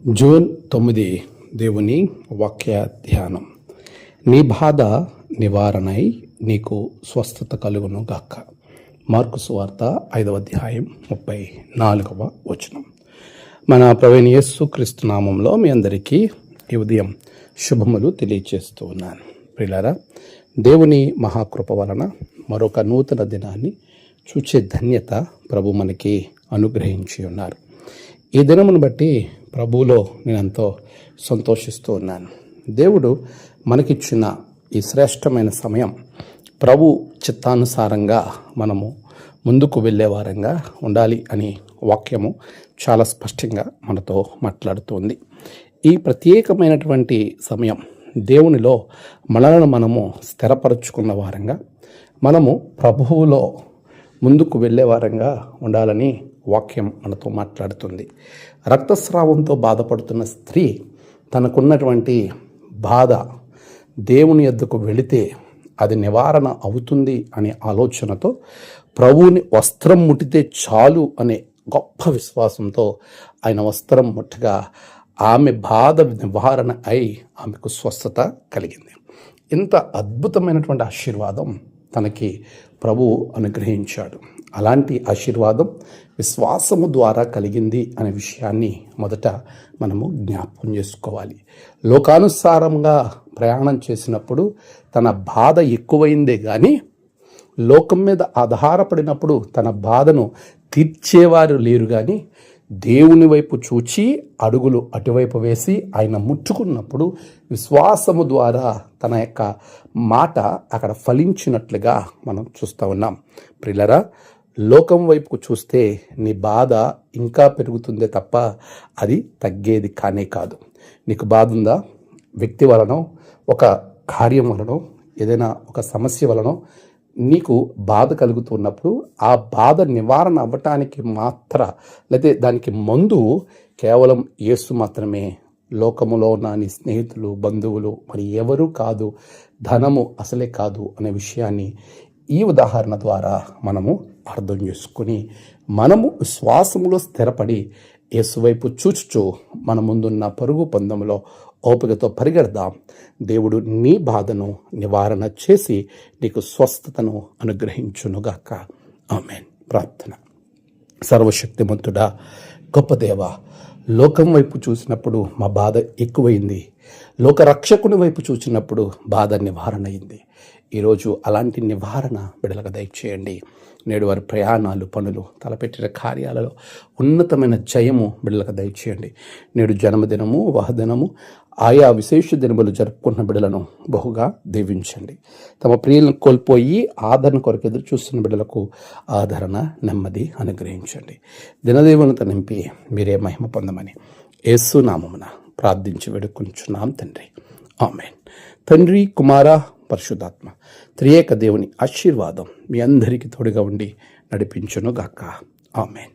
June 9 దేవుని వాక్య ధ్యానం. నీ బాధ నివారణై నీకు స్వస్థత కలుగును గాక. మార్కు సువార్త 5వ అధ్యాయం 34వ వచనం. మన ప్రభువైన యేసుక్రీస్తు నామంలో మీ అందరికీ ఈ ఉదయం శుభములు తెలియచేస్తూ ఉన్నాను. ప్రియులారా, దేవుని మహాకృప వలన మరొక నూతన దినాన్ని చూచే ధన్యత ప్రభు మనకి అనుగ్రహించి ఉన్నారు. ఈ దినమును బట్టి ప్రభువులో నేను ఎంతో సంతోషిస్తూ ఉన్నాను. దేవుడు మనకిచ్చిన ఈ శ్రేష్టమైన సమయం ప్రభు చిత్తానుసారంగా మనము ముందుకు వెళ్ళే వారంగా ఉండాలి అని వాక్యము చాలా స్పష్టంగా మనతో మాట్లాడుతుంది. ఈ ప్రత్యేకమైనటువంటి సమయం దేవునిలో మనలను మనము స్థిరపరుచుకున్న వారంగా, మనము ప్రభువులో ముందుకు వెళ్ళే వారంగా ఉండాలని వాక్యం మనతో మాట్లాడుతుంది. రక్తస్రావంతో బాధపడుతున్న స్త్రీ తనకున్నటువంటి బాధ దేవుని యొద్దకు వెళితే అది నివారణ అవుతుంది అనే ఆలోచనతో ప్రభువుని వస్త్రం ముట్టితే చాలు అనే గొప్ప విశ్వాసంతో ఆయన వస్త్రం ముట్టగా ఆమె బాధ నివారణ అయి ఆమెకు స్వస్థత కలిగింది. ఇంత అద్భుతమైనటువంటి ఆశీర్వాదం తనకి ప్రభువు అనుగ్రహించాడు. అలాంటి ఆశీర్వాదం విశ్వాసము ద్వారా కలిగింది అనే విషయాన్ని మొదట మనము జ్ఞాపకం చేసుకోవాలి. లోకానుసారంగా ప్రయాణం చేసినప్పుడు తన బాధ ఎక్కువైందే కానీ లోకం మీద ఆధారపడినప్పుడు తన బాధను తీర్చేవారు లేరు. కానీ దేవుని వైపు చూచి అడుగులు అటువైపు వేసి ఆయన ముట్టుకున్నప్పుడు విశ్వాసము ద్వారా తన యొక్క మాట అక్కడ ఫలించినట్లుగా మనం చూస్తూ ఉన్నాం. ప్రియులారా, లోకం వైపుకు చూస్తే నీ బాధ ఇంకా పెరుగుతుందే తప్ప అది తగ్గేది కానే కాదు. నీకు బాధ ఉందా? వ్యక్తి వలనో, ఒక కార్యం వలనో, ఏదైనా ఒక సమస్య వలనో నీకు బాధ కలుగుతున్నప్పుడు ఆ బాధ నివారణ అవ్వటానికి లేకపోతే దానికి మందు కేవలం యేసు మాత్రమే. లోకములో ఉన్న నీ స్నేహితులు, బంధువులు మరి ఎవరూ కాదు, ధనము అసలే కాదు అనే విషయాన్ని ఈ ఉదాహరణ ద్వారా మనము అర్థం చేసుకుని మనము విశ్వాసములో స్థిరపడి యేసు వైపు చూచుచూ మన ముందున్న పరుగు పందెంలో ఓపికతో పరిగెడదాం. దేవుడు నీ బాధను నివారణ చేసి నీకు స్వస్థతను అనుగ్రహించునుగాక. ఆమేన్. ప్రార్థన. సర్వశక్తిమంతుడా, గొప్ప దేవా, లోకం వైపు చూసినప్పుడు మా బాధ ఎక్కువైంది, లోక రక్షకుని వైపు చూసినప్పుడు బాధ నివారణ అయింది. ఈరోజు అలాంటి నివారణ బిడ్డలకు దయచేయండి. నేడు వారి ప్రయాణాలు, పనులు, తలపెట్టిన కార్యాలలో ఉన్నతమైన జయము బిడ్డలకు దయచేయండి. నేడు జన్మదినము, వివాహదినము, ఆయా విశేష దినములు జరుపుకున్న బిడ్డలను బహుగా దీవించండి. తమ ప్రియులను కోల్పోయి ఆదరణ కొరకు ఎదురు చూస్తున్న బిడ్డలకు ఆదరణ, నెమ్మది అనుగ్రహించండి. దినదేవునితో నింపి మీరే మహిమ పొందమని యేసు నామమున ప్రార్థించి వేడుకొంచున్నాం తండ్రి. ఆమేన్. తండ్రి, కుమార, పరిశుద్ధాత్మ త్రియేక దేవుని ఆశీర్వాదం మీ అందరికీ తోడుగా ఉండి నడిపించును గాక. ఆమేన్.